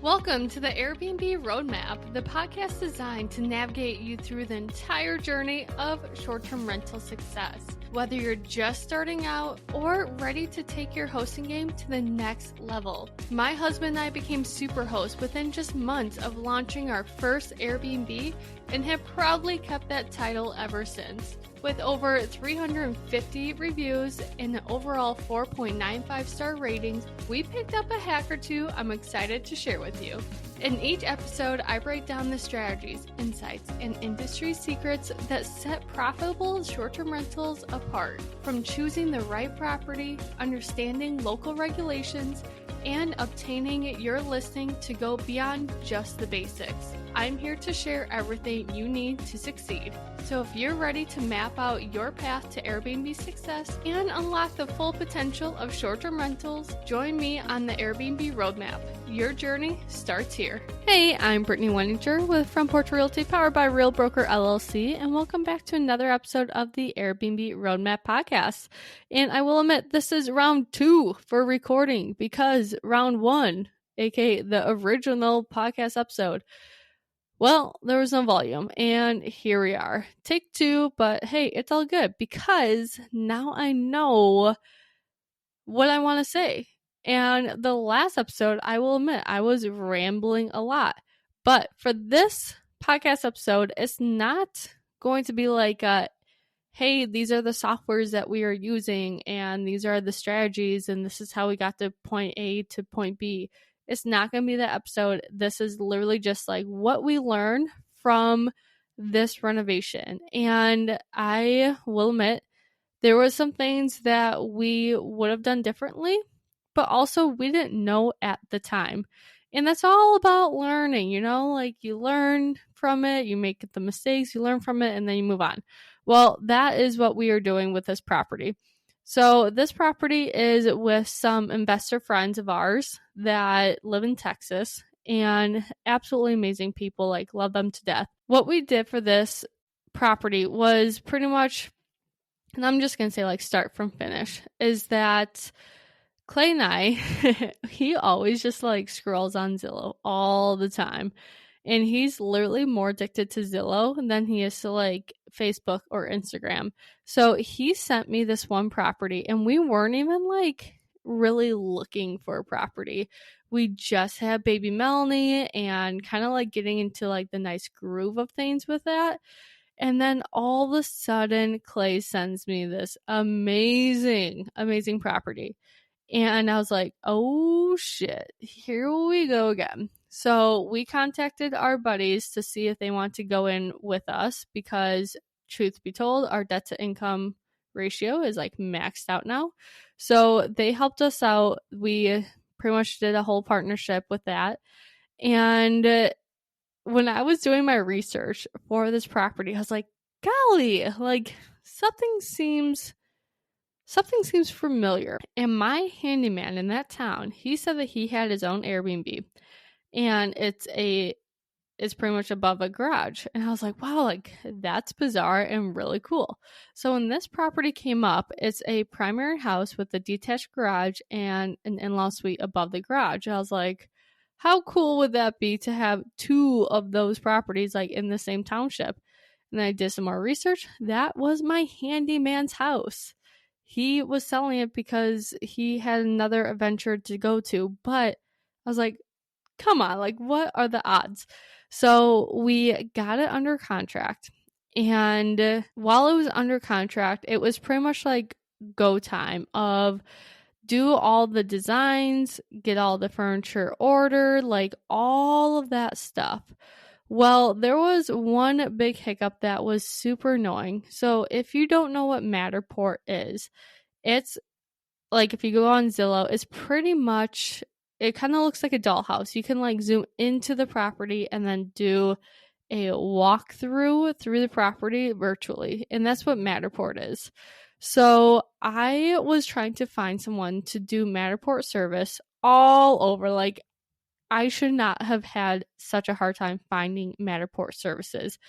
Welcome to the Airbnb Roadmap, the podcast designed to navigate you through the entire journey of short-term rental success. Whether you're just starting out or ready to take your hosting game to the next level. My husband and I became super hosts within just months of launching our first Airbnb and have proudly kept that title ever since. With over 350 reviews and an overall 4.95 star ratings, we picked up a hack or two I'm excited to share with you. In each episode, I break down the strategies, insights, and industry secrets that set profitable short-term rentals apart. From choosing the right property, understanding local regulations, and obtaining your listing to go beyond just the basics. I'm here to share everything you need to succeed. So if you're ready to map out your path to Airbnb success and unlock the full potential of short-term rentals, join me on the Airbnb Roadmap. Your journey starts here. Hey, I'm Brittany Wenninger from Porch Realty, powered by Real Broker LLC, and welcome back to another episode of the Airbnb Roadmap podcast. And I will admit, this is round 2 for recording because round 1, aka the original podcast episode, well, there was no volume, and here we are. Take 2, but hey, it's all good because now I know what I want to say. And the last episode, I will admit, I was rambling a lot. But for this podcast episode, it's not going to be like, hey, these are the softwares that we are using, and these are the strategies, and this is how we got to point A to point B. It's not going to be that episode. This is literally just like what we learned from this renovation. And I will admit, there were some things that we would have done differently, but also we didn't know at the time. And that's all about learning, like you learn from it, you make the mistakes, you learn from it, and then you move on. Well, that is what we are doing with this property. So this property is with some investor friends of ours that live in Texas, and absolutely amazing people, like love them to death. What we did for this property was pretty much, and I'm just going to say like start from finish, is that Clay and I, he always just like scrolls on Zillow all the time. And he's literally more addicted to Zillow than he is to like Facebook or Instagram. So he sent me this one property, and we weren't even like really looking for a property. We just had baby Melanie and kind of like getting into like the nice groove of things with that. And then all of a sudden, Clay sends me this amazing property. And I was like, oh shit, here we go again. So we contacted our buddies to see if they want to go in with us because, truth be told, our debt to income ratio is like maxed out now. So they helped us out. We pretty much did a whole partnership with that. And when I was doing my research for this property, I was like, golly, like something seems familiar. And my handyman in that town, he said that he had his own Airbnb, and it's pretty much above a garage. And I was like, wow, like that's bizarre and really cool. So when this property came up, it's a primary house with a detached garage and an in-law suite above the garage. I was like, how cool would that be to have 2 of those properties like in the same township? And then I did some more research. That was my handyman's house. He was selling it because he had another adventure to go to, but I was like, come on, like what are the odds? So we got it under contract, and while it was under contract, it was pretty much like go time of do all the designs, get all the furniture ordered, like all of that stuff. Well, there was one big hiccup that was super annoying. So if you don't know what Matterport is, it's like if you go on Zillow, it's pretty much, it kind of looks like a dollhouse. You can like zoom into the property and then do a walkthrough through the property virtually. And that's what Matterport is. So I was trying to find someone to do Matterport service all over. Like I should not have had such a hard time finding Matterport services.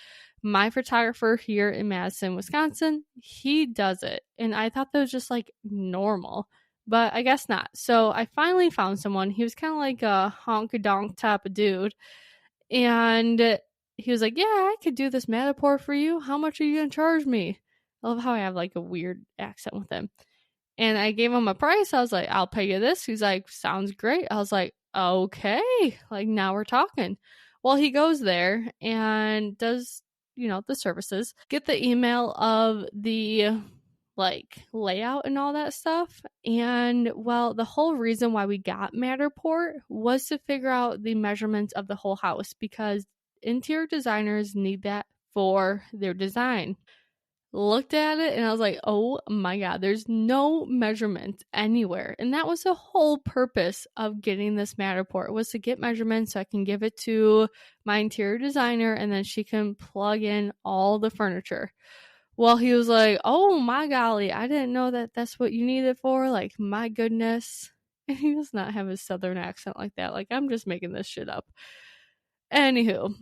My photographer here in Madison, Wisconsin, he does it. And I thought that was just like normal. but I guess not. So I finally found someone. He was kind of like a honky-donk type of dude. And he was like, yeah, I could do this Matterport for you. How much are you going to charge me? I love how I have like a weird accent with him. And I gave him a price. I was like, I'll pay you this. He's like, sounds great. I was like, okay. Like, now we're talking. Well, he goes there and does, the services. Get the email of the like layout and all that stuff. And well, the whole reason why we got Matterport was to figure out the measurements of the whole house, because interior designers need that for their design. Looked at it and I was like, oh my God, there's no measurement anywhere. And that was the whole purpose of getting this Matterport, was to get measurements so I can give it to my interior designer and then she can plug in all the furniture. Well, he was like, oh my golly, I didn't know that that's what you need it for. Like, my goodness. And he does not have a southern accent like that. Like, I'm just making this shit up. Anywho,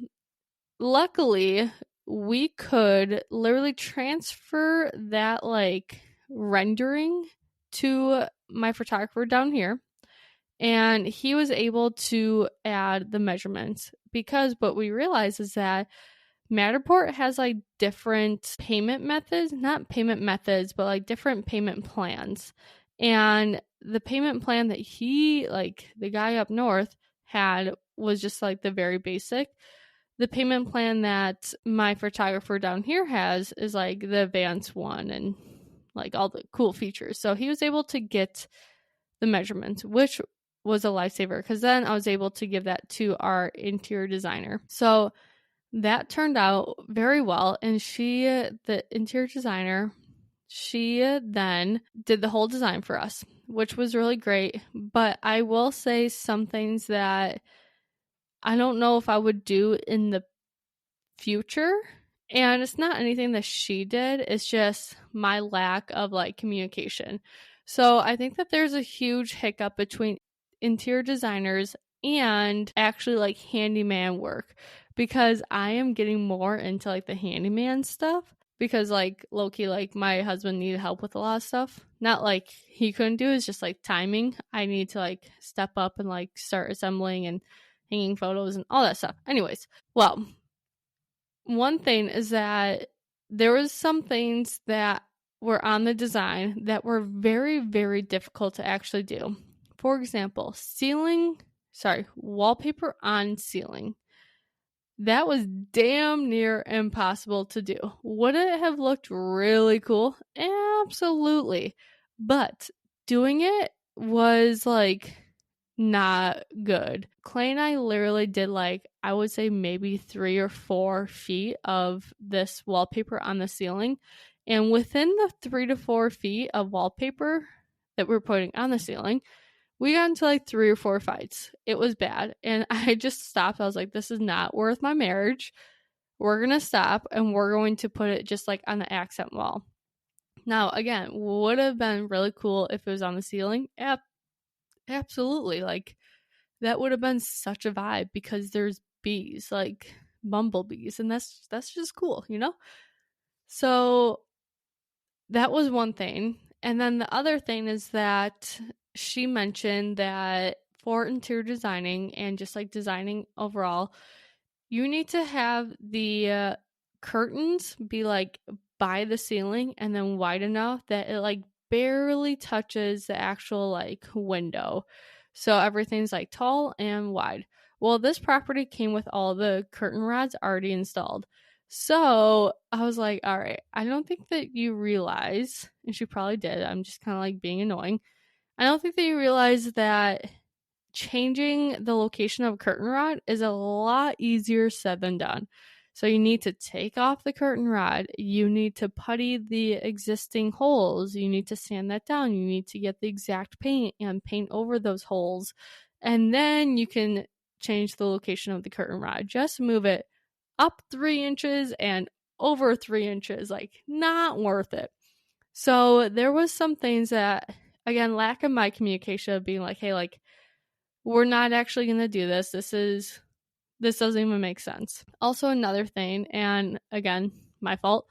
luckily, we could literally transfer that like rendering to my photographer down here, and he was able to add the measurements, because what we realized is that Matterport has like different payment methods, not payment methods, but like different payment plans. And the payment plan that he, like the guy up north, had was just like the very basic. The payment plan that my photographer down here has is like the advanced one and like all the cool features. So he was able to get the measurements, which was a lifesaver, because then I was able to give that to our interior designer. So that turned out very well. And she, the interior designer, she then did the whole design for us, which was really great. But I will say some things that I don't know if I would do in the future. And it's not anything that she did. It's just my lack of like communication. So I think that there's a huge hiccup between interior designers and actually like handyman work, because I am getting more into like the handyman stuff, because like low-key, like my husband needed help with a lot of stuff. Not like he couldn't do it, it's just like timing. I need to like step up and like start assembling and hanging photos and all that stuff. Anyways, well, one thing is that there was some things that were on the design that were very, very difficult to actually do. For example, wallpaper on ceiling. That was damn near impossible to do. Would it have looked really cool? Absolutely. But doing it was like not good. Clay and I literally did like, I would say maybe 3 or 4 feet of this wallpaper on the ceiling. And within the 3 to 4 feet of wallpaper that we're putting on the ceiling, we got into like 3 or 4 fights. It was bad. And I just stopped. I was like, this is not worth my marriage. We're going to stop and we're going to put it just like on the accent wall. Now, again, would have been really cool if it was on the ceiling. Absolutely. Like, that would have been such a vibe, because there's bees, like bumblebees, and that's just cool, So that was one thing. And then the other thing is that she mentioned that for interior designing and just like designing overall, you need to have the curtains be like by the ceiling and then wide enough that it like barely touches the actual like window. So everything's like tall and wide. Well, this property came with all the curtain rods already installed. So I was like, all right, I don't think that you realize, and she probably did, I'm just kind of like being annoying. I don't think that you realize that changing the location of a curtain rod is a lot easier said than done. So you need to take off the curtain rod. You need to putty the existing holes. You need to sand that down. You need to get the exact paint and paint over those holes. And then you can change the location of the curtain rod. Just move it up 3 inches and over 3 inches. Like, not worth it. So there was some things that, again, lack of my communication of being like, hey, like, we're not actually going to do this. This doesn't even make sense. Also, another thing, and again, my fault,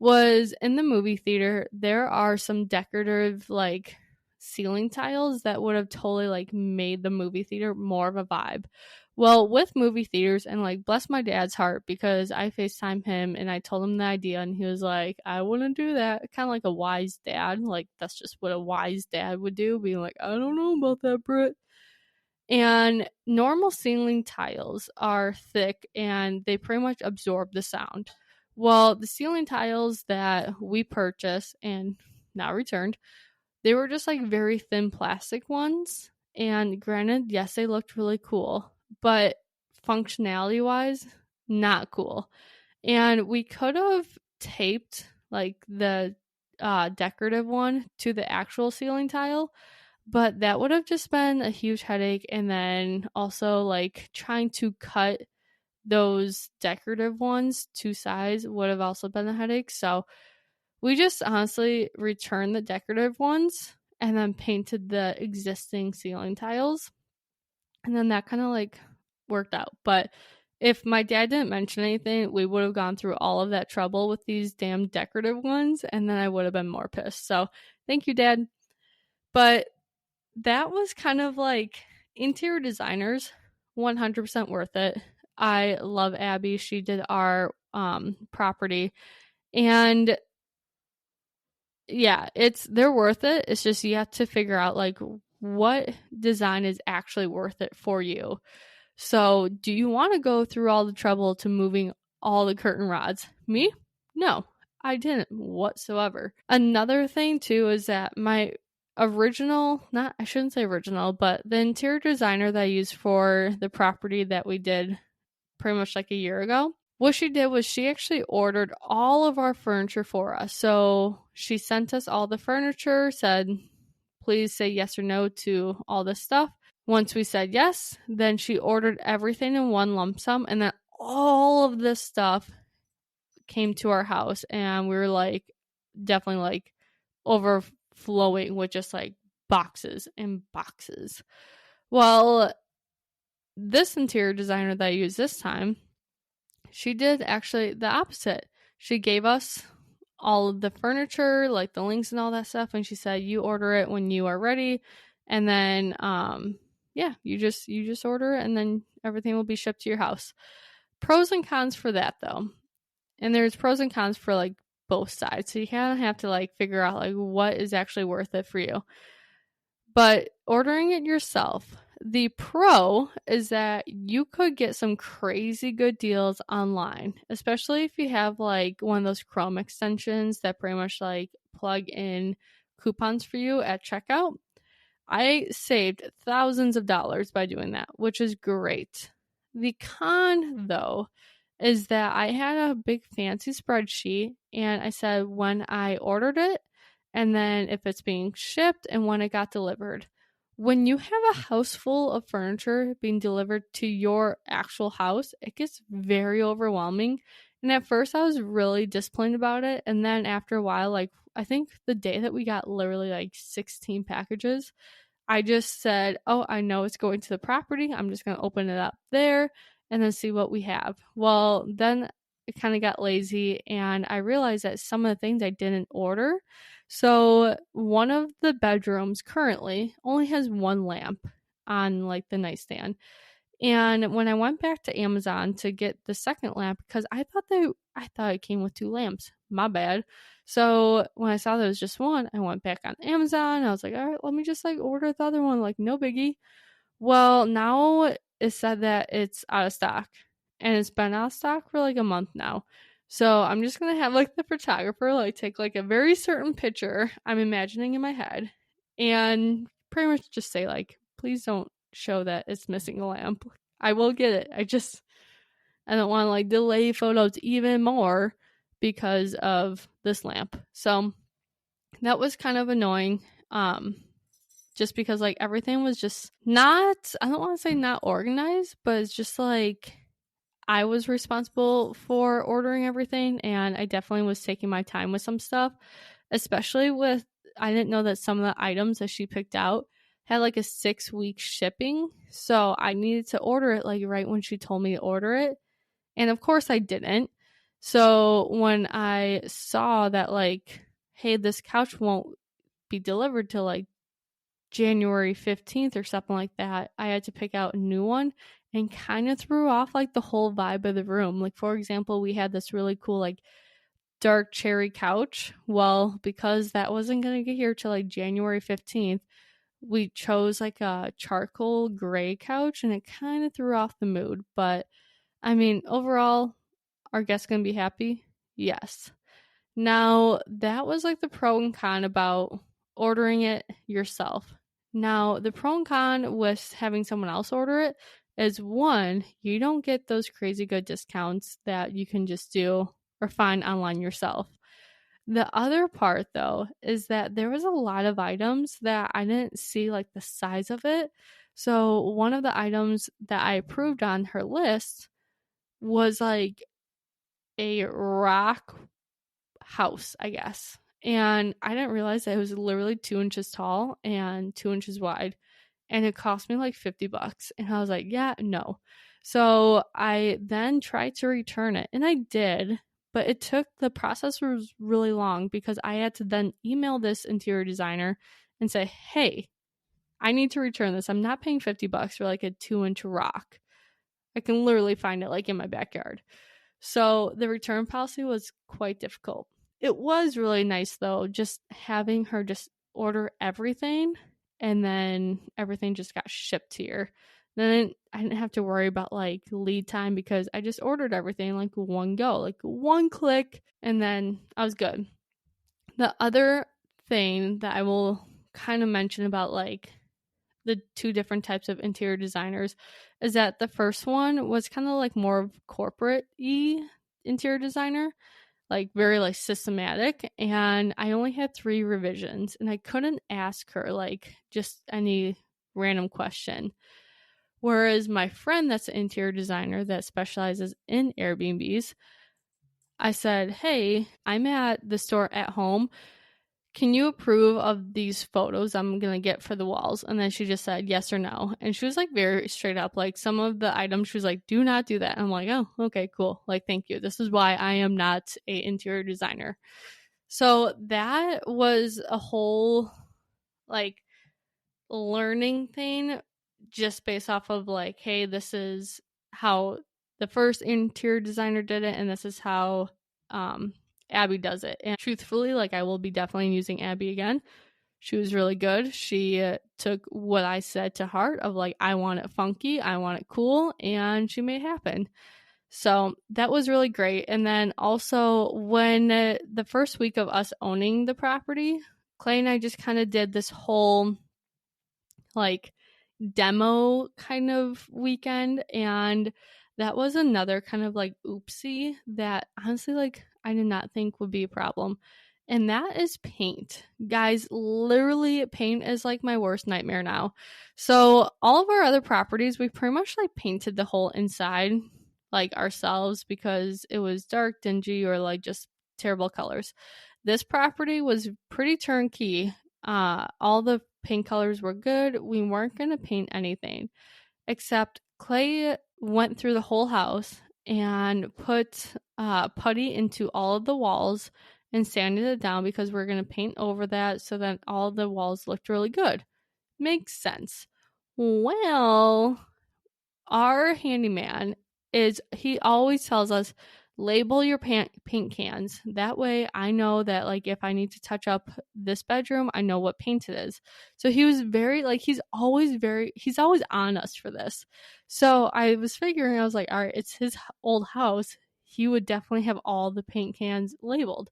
was in the movie theater, there are some decorative, like, ceiling tiles that would have totally like made the movie theater more of a vibe. Well, with movie theaters, and like bless my dad's heart, because I FaceTime him and I told him the idea and he was like, I wouldn't do that. Kind of like a wise dad. Like that's just what a wise dad would do, being like, I don't know about that, Britt. And normal ceiling tiles are thick and they pretty much absorb the sound. Well, the ceiling tiles that we purchased and now returned, they were just like very thin plastic ones. And granted, yes, they looked really cool, but functionality wise, not cool. And we could have taped like the decorative one to the actual ceiling tile, but that would have just been a huge headache. And then also like trying to cut those decorative ones to size would have also been a headache. So we just honestly returned the decorative ones and then painted the existing ceiling tiles. And then that kind of like worked out. But if my dad didn't mention anything, we would have gone through all of that trouble with these damn decorative ones. And then I would have been more pissed. So thank you, Dad. But that was kind of like interior designers, 100% worth it. I love Abby. She did our property. And yeah, they're worth it. It's just you have to figure out like what design is actually worth it for you. So do you want to go through all the trouble to moving all the curtain rods? Me? No, I didn't whatsoever. Another thing too is that my I shouldn't say original, but the interior designer that I used for the property that we did pretty much like a year ago, what she did was she actually ordered all of our furniture for us. So she sent us all the furniture, said, please say yes or no to all this stuff. Once we said yes, then she ordered everything in one lump sum, and then all of this stuff came to our house, and we were like definitely like overflowing with just like boxes and boxes. Well, this interior designer that I used this time, she did actually the opposite. She gave us all of the furniture, like the links and all that stuff, and she said, you order it when you are ready, and then yeah, you just order it and then everything will be shipped to your house. Pros and cons for that though. And there's pros and cons for like both sides. So you kind of have to like figure out like what is actually worth it for you. But ordering it yourself, the pro is that you could get some crazy good deals online, especially if you have like one of those Chrome extensions that pretty much like plug in coupons for you at checkout. I saved thousands of dollars by doing that, which is great. The con, though, is that I had a big fancy spreadsheet and I said when I ordered it and then if it's being shipped and when it got delivered. When you have a house full of furniture being delivered to your actual house, it gets very overwhelming. And at first I was really disciplined about it. And then after a while, like I think the day that we got literally like 16 packages, I just said, oh, I know it's going to the property. I'm just going to open it up there and then see what we have. Well, then it kind of got lazy and I realized that some of the things I didn't order. So one of the bedrooms currently only has one lamp on like the nightstand. And when I went back to Amazon to get the second lamp, because I thought it came with two lamps. My bad. So when I saw there was just one, I went back on Amazon. I was like, all right, let me just like order the other one. Like, no biggie. Well, now it said that it's out of stock. And it's been out of stock for like a month now. So I'm just going to have like the photographer like take like a very certain picture I'm imagining in my head. And pretty much just say like, please don't show that it's missing a lamp. I will get it. I don't want to like delay photos even more because of this lamp. So that was kind of annoying. Just because like everything was just not, I don't want to say not organized, but it's just like I was responsible for ordering everything and I definitely was taking my time with some stuff, especially with, I didn't know that some of the items that she picked out had like a 6-week shipping. So I needed to order it like right when she told me to order it. And of course I didn't. So when I saw that like, hey, this couch won't be delivered till like January 15th or something like that, I had to pick out a new one, and kind of threw off like the whole vibe of the room. Like, for example, we had this really cool like dark cherry couch. Well, because that wasn't going to get here till like January 15th, we chose like a charcoal gray couch, and it kind of threw off the mood. But I mean, overall, are guests going to be happy? Yes. Now, that was like the pro and con about ordering it yourself. Now, the pro and con with having someone else order it is, one, you don't get those crazy good discounts that you can just do or find online yourself. The other part, though, is that there was a lot of items that I didn't see like the size of it. So one of the items that I approved on her list was like a rock house, I guess. And I didn't realize that it was literally 2 inches tall and 2 inches wide. And it cost me like $50. And I was like, yeah, no. So I then tried to return it, and I did, but the process was really long because I had to then email this interior designer and say, hey, I need to return this. I'm not paying $50 for like a 2-inch rock. I can literally find it like in my backyard. So the return policy was quite difficult. It was really nice though, just having her just order everything, and then everything just got shipped here. Then I didn't have to worry about like lead time because I just ordered everything like one go, like one click, and then I was good. The other thing that I will kind of mention about like the two different types of interior designers is that the first one was kind of like more of corporate-y interior designer, like very like systematic, and I only had 3 revisions, and I couldn't ask her like just any random question. Whereas my friend that's an interior designer that specializes in Airbnbs, I said, hey, I'm at the store at home. Can you approve of these photos I'm going to get for the walls? And then she just said yes or no. And she was like very straight up. Like some of the items, she was like, do not do that. I'm like, oh, okay, cool. Like, thank you. This is why I am not an interior designer. So that was a whole like learning thing just based off of like, hey, this is how the first interior designer did it, and this is how Abby does it. And truthfully, like I will be definitely using Abby again. She was really good. She took what I said to heart of like, I want it funky, I want it cool, and she made it happen. So that was really great. And then also when the first week of us owning the property, Clay and I just kind of did this whole like demo kind of weekend, and that was another kind of like oopsie that honestly like I did not think would be a problem, and that is paint. Guys, literally paint is like my worst nightmare now. So all of our other properties, we pretty much like painted the whole inside like ourselves because it was dark, dingy, or like just terrible colors. This property was pretty turnkey. All the paint colors were good. We weren't going to paint anything, except Clay went through the whole house and put putty into all of the walls and sanded it down because we're going to paint over that so that all the walls looked really good. Makes sense. Well, our handyman he always tells us, label your paint cans. That way I know that like if I need to touch up this bedroom, I know what paint it is. So he was very like, he's always on us for this. So I was figuring, I was like, all right, it's his old house. He would definitely have all the paint cans labeled.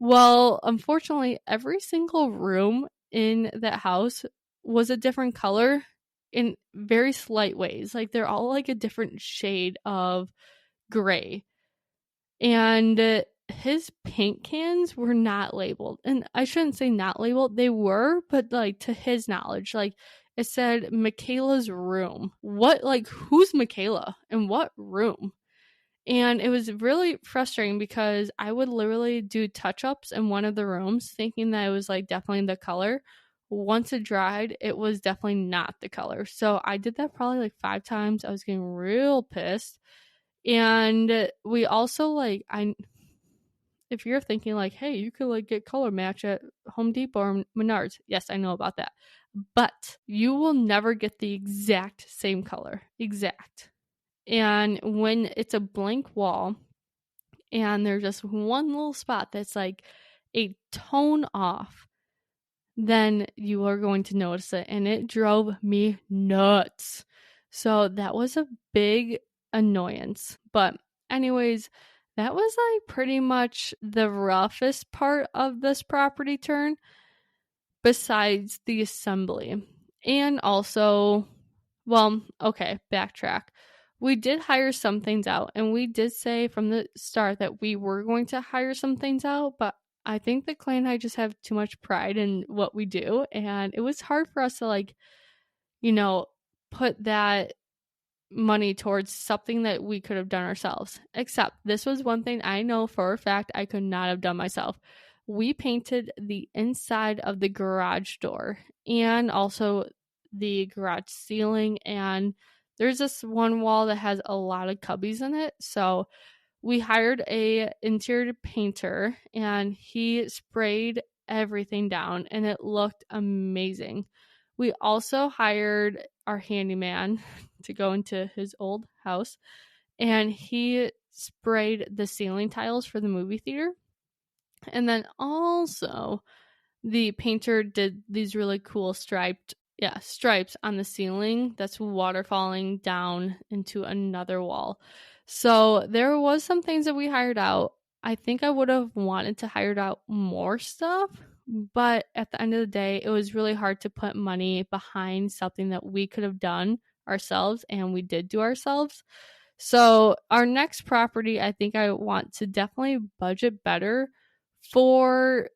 Well, unfortunately, every single room in that house was a different color in very slight ways. Like they're all like a different shade of gray. And his paint cans were not labeled. And I shouldn't say not labeled. They were, but like to his knowledge, like it said Michaela's room. What, like who's Michaela and what room? And it was really frustrating because I would literally do touch-ups in one of the rooms thinking that it was like definitely the color. Once it dried, it was definitely not the color. So I did that probably like 5 times. I was getting real pissed. And we also like, if you're thinking like, hey, you could like get color match at Home Depot or Menards. Yes, I know about that. but you will never get the exact same color. Exact. And when it's a blank wall and there's just one little spot that's like a tone off, then you are going to notice it. And it drove me nuts. So that was a big annoyance. But anyways, that was like pretty much the roughest part of this property turn besides the assembly. And also, well, okay, backtrack. We did hire some things out, and we did say from the start that we were going to hire some things out, but I think that Clay and I just have too much pride in what we do, and it was hard for us to, like, you know, put that money towards something that we could have done ourselves. Except this was one thing I know for a fact I could not have done myself. We painted the inside of the garage door and also the garage ceiling, and there's this one wall that has a lot of cubbies in it. So we hired a interior painter and he sprayed everything down and it looked amazing. We also hired our handyman to go into his old house and he sprayed the ceiling tiles for the movie theater. And then also the painter did these really cool stripes on the ceiling that's waterfalling down into another wall. So there was some things that we hired out. I think I would have wanted to hire out more stuff, but at the end of the day, it was really hard to put money behind something that we could have done ourselves, and we did do ourselves. So our next property, I think I want to definitely budget better for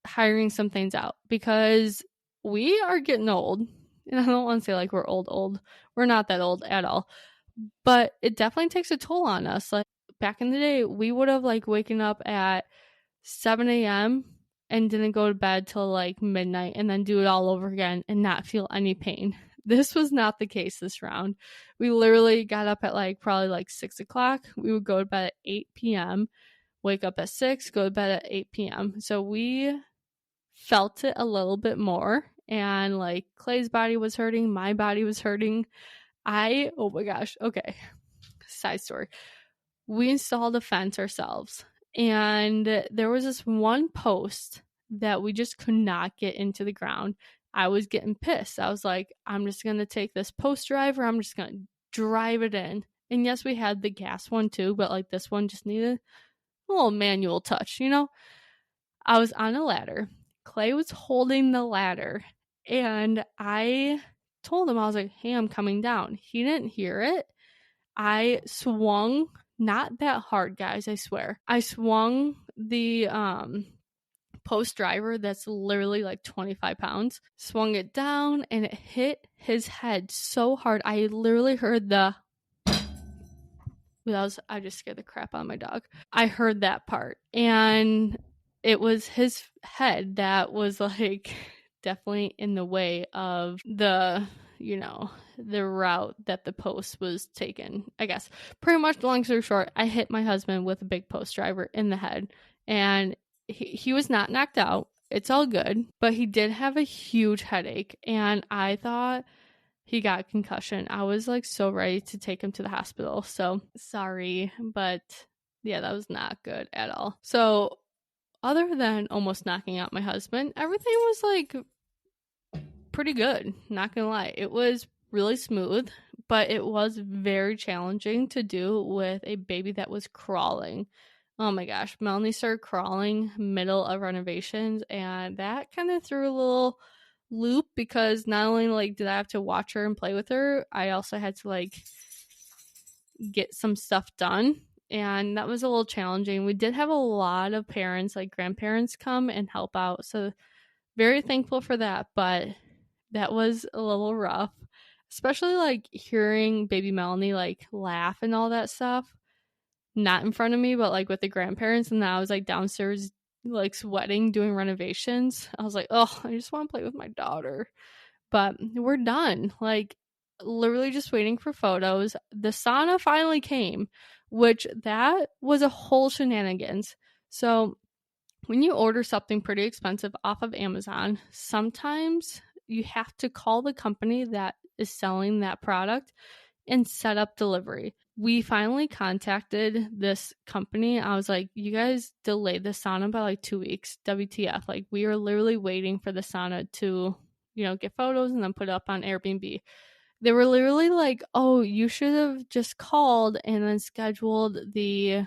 hiring some things out because we are getting old. And I don't want to say like we're old. We're not that old at all. But it definitely takes a toll on us. Like back in the day, we would have like waken up at 7 a.m. and didn't go to bed till like midnight and then do it all over again and not feel any pain. This was not the case this round. We literally got up at like probably like 6 o'clock. We would go to bed at 8 p.m., wake up at 6, go to bed at 8 p.m. So we felt it a little bit more, and like Clay's body was hurting, my body was hurting. Oh my gosh, okay, side story. We installed a fence ourselves, and there was this one post that we just could not get into the ground. I was getting pissed. I was like, I'm just gonna take this post driver, I'm just gonna drive it in. And yes, we had the gas one too, but like this one just needed a little manual touch, you know? I was on a ladder. Clay was holding the ladder, and I told him, I was like, hey, I'm coming down. He didn't hear it. I swung, not that hard, guys, I swear. I swung the post driver that's literally like 25 pounds, swung it down, and it hit his head so hard. I literally heard I just scared the crap out of my dog. I heard that part, and it was his head that was like definitely in the way of the route that the post was taken, I guess. Pretty much, long story short, I hit my husband with a big post driver in the head, and he was not knocked out. It's all good, but he did have a huge headache, and I thought he got concussion. I was like so ready to take him to the hospital. So sorry, but yeah, that was not good at all. So other than almost knocking out my husband, everything was like pretty good. Not gonna lie. It was really smooth, but it was very challenging to do with a baby that was crawling. Oh my gosh. Melanie started crawling middle of renovations, and that kind of threw a little loop because not only like did I have to watch her and play with her, I also had to like get some stuff done, and that was a little challenging. We did have a lot of parents, like grandparents, come and help out, so very thankful for that, but that was a little rough, especially like hearing baby Melanie like laugh and all that stuff, not in front of me but like with the grandparents, and then I was like downstairs like sweating doing renovations. I was like, oh, I just want to play with my daughter. But we're done, like literally just waiting for photos. The sauna finally came, which that was a whole shenanigans. So when you order something pretty expensive off of Amazon, sometimes you have to call the company that is selling that product and set up delivery. We finally contacted this company. I was like, you guys delayed the sauna by like 2 weeks. WTF. Like, we are literally waiting for the sauna to, get photos and then put it up on Airbnb. They were literally like, oh, you should have just called and then scheduled the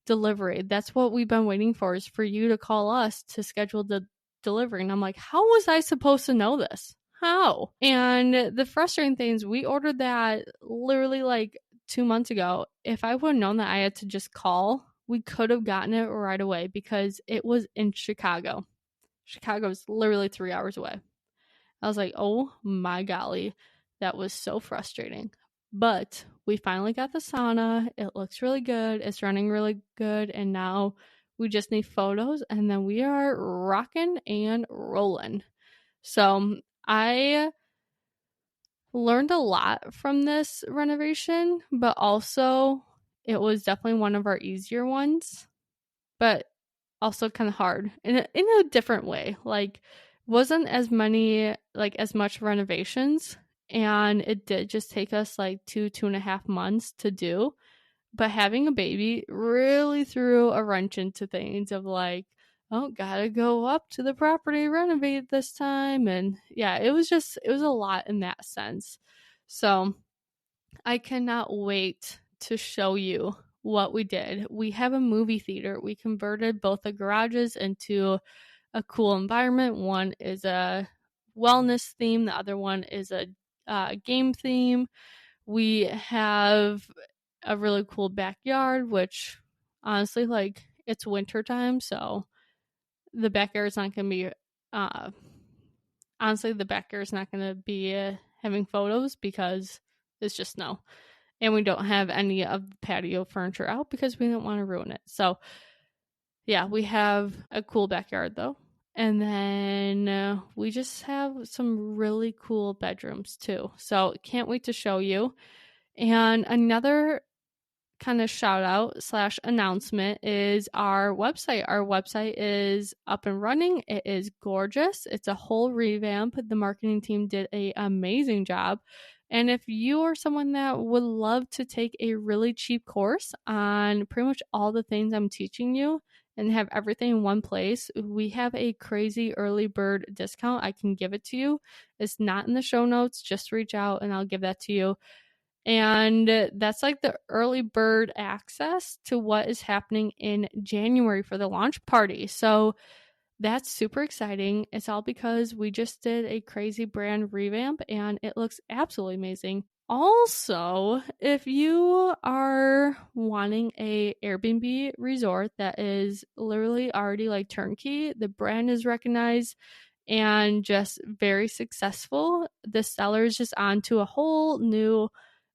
delivery. That's what we've been waiting for, is for you to call us to schedule the delivery. And I'm like, how was I supposed to know this? How? And the frustrating thing is, we ordered that literally like 2 months ago. If I would have known that I had to just call, we could have gotten it right away, because it was in Chicago. Chicago is literally 3 hours away. I was like, oh my golly, that was so frustrating. But we finally got the sauna. It looks really good. It's running really good. And now we just need photos, and then we are rocking and rolling. So I learned a lot from this renovation, but also it was definitely one of our easier ones, but also kind of hard in a different way. Like, wasn't as much renovations, and it did just take us like 2.5 months to do. But having a baby really threw a wrench into things of like, oh, gotta go up to the property, renovate this time. And yeah, it was a lot in that sense. So I cannot wait to show you what we did. We have a movie theater. We converted both the garages into a cool environment. One is a wellness theme. The other one is a game theme. We have a really cool backyard, which honestly, like, it's winter time, so the backyard is not going to be having photos because it's just snow, and we don't have any of the patio furniture out because we don't want to ruin it. So yeah, we have a cool backyard though. And then we just have some really cool bedrooms too. So can't wait to show you. And another kind of shout out / announcement is our website. Our website is up and running. It is gorgeous. It's a whole revamp. The marketing team did an amazing job. And if you are someone that would love to take a really cheap course on pretty much all the things I'm teaching you and have everything in one place, we have a crazy early bird discount. I can give it to you. It's not in the show notes. Just reach out and I'll give that to you. And that's like the early bird access to what is happening in January for the launch party. So that's super exciting. It's all because we just did a crazy brand revamp and it looks absolutely amazing. Also, if you are wanting a Airbnb resort that is literally already like turnkey, the brand is recognized and just very successful, the seller is just on to a whole new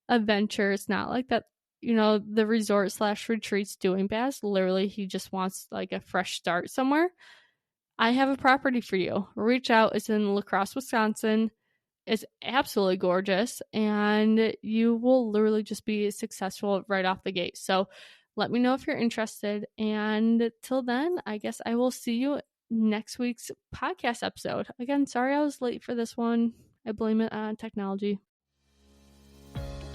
adventure. It's not like that, the resort / retreat's doing best. Literally, he just wants like a fresh start somewhere. I have a property for you. Reach out. It's in La Crosse, Wisconsin. It's absolutely gorgeous, and you will literally just be successful right off the gate. So let me know if you're interested. And till then, I guess I will see you next week's podcast episode. Again, sorry I was late for this one. I blame it on technology.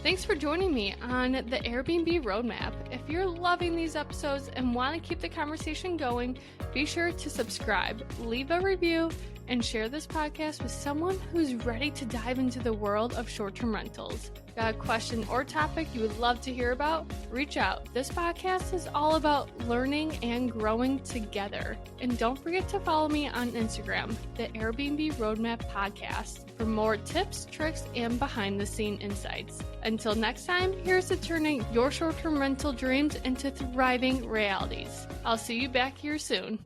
Thanks for joining me on the Airbnb Roadmap. If you're loving these episodes and want to keep the conversation going, be sure to subscribe, leave a review, and share this podcast with someone who's ready to dive into the world of short-term rentals. Got a question or topic you would love to hear about? Reach out. This podcast is all about learning and growing together. And don't forget to follow me on Instagram, the Airbnb Roadmap Podcast, for more tips, tricks, and behind-the-scene insights. Until next time, here's to turning your short-term rental dreams into thriving realities. I'll see you back here soon.